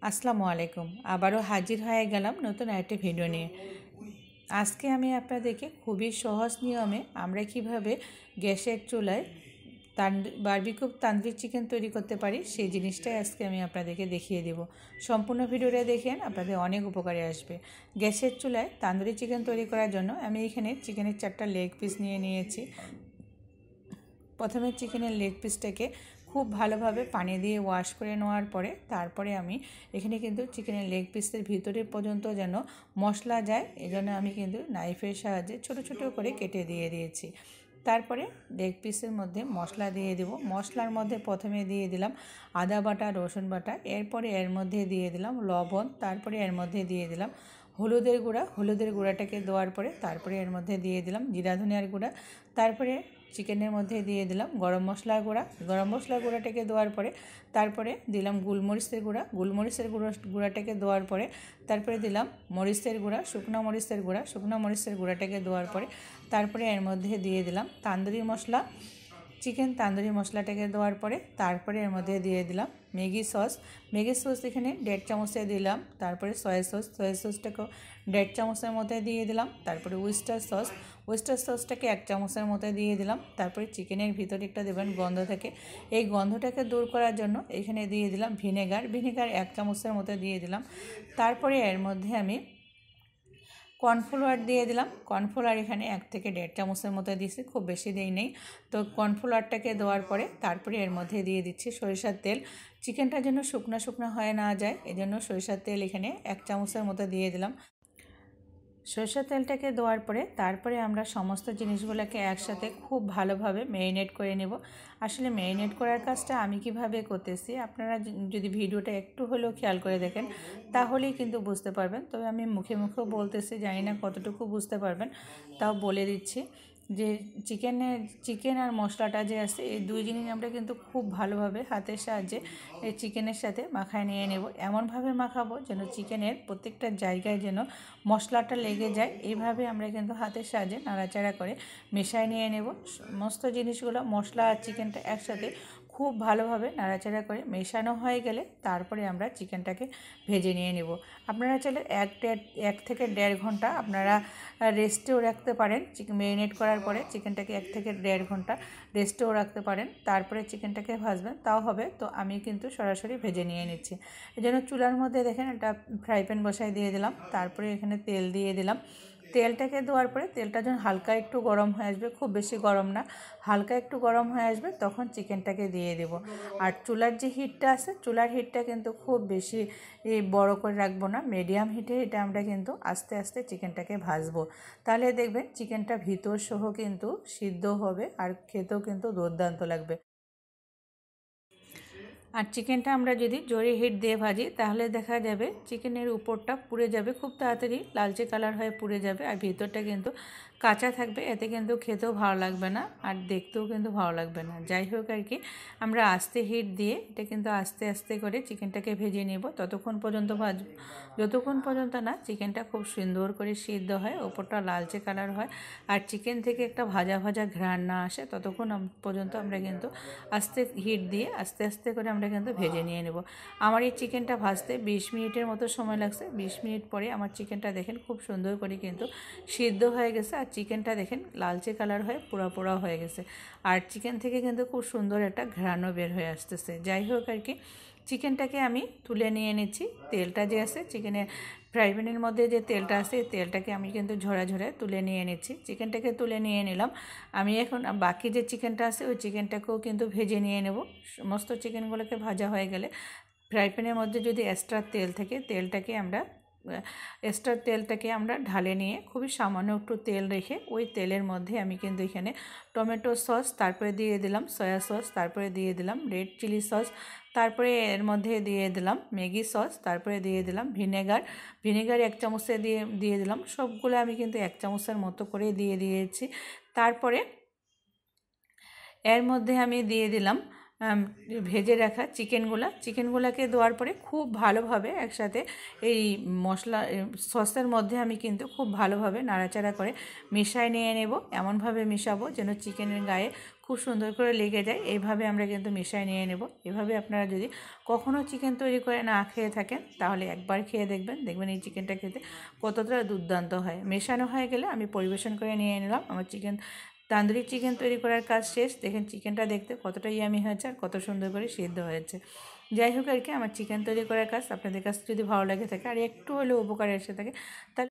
আসসালামু আলাইকুম। আবারও হাজির হয়ে গেলাম নতুন আরেকটি ভিডিও নিয়ে। আজকে আমি আপনাদেরকে খুবই সহজ নিয়মে আমরা কিভাবে গ্যাসের চুলায় বারবিকিউ তান্দুরি চিকেন তৈরি করতে পারি সেই জিনিসটাই আজকে আমি আপনাদেরকে দেখিয়ে দেব। সম্পূর্ণ ভিডিওটা দেখেন, আপনাদের অনেক উপকারে আসবে। গ্যাসের চুলায় তান্দুরি চিকেন তৈরি করার জন্য আমি এখানে চিকেনের 4টা লেগ পিস নিয়ে নিয়েছি। প্রথমে চিকেনের লেগ পিসটাকে খুব ভালোভাবে পানি দিয়ে ওয়াশ করে নেওয়ার পরে তারপরে আমি এখানে কিন্তু চিকেনের লেগ পিসের ভিতরে পর্যন্ত যেন মশলা যায় এজন্য আমি কিন্তু নাইফের সাহায্যে ছোট ছোট করে কেটে দিয়ে দিয়েছি। তারপরে লেগ পিসের মধ্যে মশলা দিয়ে দেব। মশলার মধ্যে প্রথমে দিয়ে দিলাম আদা বাটা, রসুন বাটা, এরপরে এর মধ্যে দিয়ে দিলাম লবণ, তারপরে এর মধ্যে দিয়ে দিলাম হলুদের গুঁড়া। হলুদের গুঁড়াটাকে দেওয়ার পরে তারপরে এর মধ্যে দিয়ে দিলাম জিরা ধনিয়ার গুঁড়া, তারপরে চিকেনের মধ্যে দিয়ে দিলাম গরম মশলার গুঁড়া। গরম মশলার গুঁড়াটাকে দেওয়ার পরে তারপরে দিলাম গোলমরিচের গুঁড়া। গোলমরিচের গুঁড়াটাকে দেওয়ার পরে তারপরে দিলাম মরিচের গুঁড়া, শুকনো মরিচের গুঁড়া। শুকনো মরিচের গুঁড়াটাকে দেওয়ার পরে তারপরে এর মধ্যে দিয়ে দিলাম তান্দুরি মশলা, চিকেন তান্দুরি মশলাটাকে দেওয়ার পরে তারপরে এর মধ্যে দিয়ে দিলাম ম্যাগি সস। ম্যাগি সস এখানে 1.5 চামচে দিলাম। তারপরে সয়া সসটাকেও 1.5 চামচের মধ্যে দিয়ে দিলাম। তারপরে ওয়েস্টার সসটাকে 1 চামচের মধ্যে দিয়ে দিলাম। তারপরে চিকেনের ভিতরে একটা দেবেন গন্ধ থাকে, এই গন্ধটাকে দূর করার জন্য এখানে দিয়ে দিলাম ভিনেগার 1 চামচের মধ্যে দিয়ে দিলাম। তারপরে এর মধ্যে আমি কর্নফ্লাওয়ার দিয়ে দিলাম। কর্নফ্লাওয়ার এখানে 1 থেকে 1.5 চামচের মতো দিয়েছি, খুব বেশি দিই নেই। তো কর্নফ্লাওয়ারটাকে দেওয়ার পরে তারপরে এর মধ্যে দিয়ে দিচ্ছি সরিষার তেল। চিকেনটা যেন শুকনো শুকনো হয়ে না যায় এজন্য সরিষার তেল এখানে 1 চামচের মতো দিয়ে দিলাম। সরষের তেলটাকে দেওয়ার পরে তারপরে আমরা সমস্ত জিনিসগুলোকে একসাথে খুব ভালোভাবে ম্যারিনেট করে নেব। আসলে ম্যারিনেট করার কাজটা আমি কিভাবে করতেছি আপনারা যদি ভিডিওটা একটু হলেও খেয়াল করে দেখেন তাহলেই কিন্তু বুঝতে পারবেন। তবে আমি মুখে মুখেও বলতেছি, জানি না কতটুকু বুঝতে পারবেন, তাও বলে দিচ্ছি যে চিকেন আর মশলাটা যে আছে এই দুই জিনিস আমরা কিন্তু খুব ভালোভাবে হাতের সাহায্যে এই চিকেনের সাথে মাখায় নিয়ে নেব। এমনভাবে মাখাবো যেন চিকেনের প্রত্যেকটা জায়গায় যেন মশলাটা লেগে যায়। এইভাবে আমরা কিন্তু হাতের সাহায্যে নাড়াচাড়া করে মেশায় নিয়ে নেব। সমস্ত জিনিসগুলো মশলা আর চিকেনটা একসাথে খুব ভালোভাবে নাড়াচাড়া করে মেশানো হয়ে গেলে তারপরে আমরা চিকেনটাকে ভেজে নিয়ে নেব। আপনারা চাইলে 1 থেকে 1.5 ঘন্টা আপনারা রেস্টেও রাখতে পারেন। চিকেন ম্যারিনেট করার পরে চিকেনটাকে 1 থেকে 1.5 ঘন্টা রেস্টেও রাখতে পারেন, তারপরে চিকেনটাকে ভাজবেন, তাও হবে। তো আমি কিন্তু সরাসরি ভেজে নিয়ে নিচ্ছি। এই জন্য চুলার মধ্যে দেখেন একটা ফ্রাই প্যান বসাই দিয়ে দিলাম। তারপরে এখানে তেল দিয়ে দিলাম। তেলটাকে দেওয়ার পরে তেলটা যখন হালকা একটু গরম হয়ে আসবে, খুব বেশি গরম না, হালকা একটু গরম হয়ে আসবে, তখন চিকেনটাকে দিয়ে দেব। আর চুলার যে হিটটা আছে, চুলার হিটটা কিন্তু খুব বেশি বড় করে রাখবো না, মিডিয়াম হিটে এটা আমরা কিন্তু আস্তে আস্তে চিকেনটাকে ভাজবো। তাহলে দেখবেন চিকেনটা ভিতর সহ কিন্তু সিদ্ধ হবে আর খেতেও কিন্তু দুর্দান্ত লাগবে। আর চিকেনটা আমরা যদি জোরে হিট দিয়ে ভাজি তাহলে দেখা যাবে চিকেনের উপরটা পুড়ে যাবে, খুব তাড়াতাড়ি লালচে কালার হয়ে পুড়ে যাবে, আর ভিতরটা কিন্তু কাঁচা থাকবে। এতে কিন্তু খেতেও ভালো লাগবে না আর দেখতেও কিন্তু ভালো লাগবে না। যাই হোক আর কি, আমরা আস্তে হিট দিয়ে এটা কিন্তু আস্তে আস্তে করে চিকেনটাকে ভেজে নেব। ততক্ষণ পর্যন্ত ভাজবো যতক্ষণ পর্যন্ত না চিকেনটা খুব সুন্দর করে সিদ্ধ হয়, ওপরটা লালচে কালার হয় আর চিকেন থেকে একটা ভাজা ভাজা ঘ্রাণ না আসে, ততক্ষণ পর্যন্ত আমরা কিন্তু আস্তে হিট দিয়ে আস্তে আস্তে করে আমরা কিন্তু ভেজে নিয়ে নেব। আমার এই চিকেনটা ভাজতে 20 মিনিটের মতো সময় লাগছে। 20 মিনিট পরে আমার চিকেনটা দেখেন খুব সুন্দর করে কিন্তু সিদ্ধ হয়ে গেছে আর চিকেনটা দেখেন লালচে কালার হয়ে পোড়া পোড়া হয়ে গেছে আর চিকেন থেকে কিন্তু খুব সুন্দর একটা ঘ্রাণও বের হয়ে আসতেছে। যাই হোক আর কি, চিকেনটাকে আমি তুলে নিয়ে নিচ্ছি। তেলটা যে আছে চিকেনের ফ্রাই প্যানের মধ্যে যে তেলটা আছে এই তেলটাকে আমি কিন্তু ঝরা তুলে নিয়ে নিচ্ছি। চিকেনটাকে তুলে নিয়ে নিলাম। আমি এখন বাকি যে চিকেনটা আছে ওই চিকেনটাকেও কিন্তু ভেজে নিয়ে নেব। সমস্ত চিকেনগুলোকে ভাজা হয়ে গেলে ফ্রাই প্যানের মধ্যে যদি এক্সট্রা তেল থাকে তেলটাকে আমরা ঢালে নিয়ে খুবই সামান্য একটু তেল রেখে ওই তেলের মধ্যে আমি কিন্তু এখানে টমেটো সস, তারপরে দিয়ে দিলাম সয়া সস, তারপরে দিয়ে দিলাম রেড চিলি সস, তারপরে এর মধ্যে দিয়ে দিলাম ম্যাগি সস, তারপরে দিয়ে দিলাম ভিনেগার 1 চামচে দিয়ে দিলাম। সবগুলো আমি কিন্তু 1 চামচের মতো করে দিয়ে দিয়েছি। তারপরে এর মধ্যে আমি দিয়ে দিলাম ভেজে রাখা চিকেনগুলোকে দেওয়ার পরে খুব ভালোভাবে একসাথে এই মশলা সসের মধ্যে আমি কিন্তু খুব ভালোভাবে নাড়াচাড়া করে মিশিয়ে নিয়ে নেব। এমনভাবে মিশাবো যেন চিকেনের গায়ে খুব সুন্দর করে লেগে যায়। এইভাবে আমরা কিন্তু মিশিয়ে নিয়ে নেব। এভাবে আপনারা যদি কখনও চিকেন তৈরি করে না খেয়ে থাকেন তাহলে একবার খেয়ে দেখবেন, দেখবেন এই চিকেনটা খেতে কতটা দুর্দান্ত হয়। মেশানো হয়ে গেলে আমি পরিবেশন করে নিয়ে নিলাম। আমার তান্দুরি চিকেন তৈরি করার কাজ শেষ। দেখেন চিকেনটা দেখতে কতটা ইয়ামি হয়েছে আর কত সুন্দর করে সিদ্ধ হয়েছে। যাই হোক আর কি, আমার চিকেন তৈরি করার কাজ আপনাদের কাছে যদি ভালো লাগে থাকে আর একটু হলেও উপকারে এসে থাকে তাহলে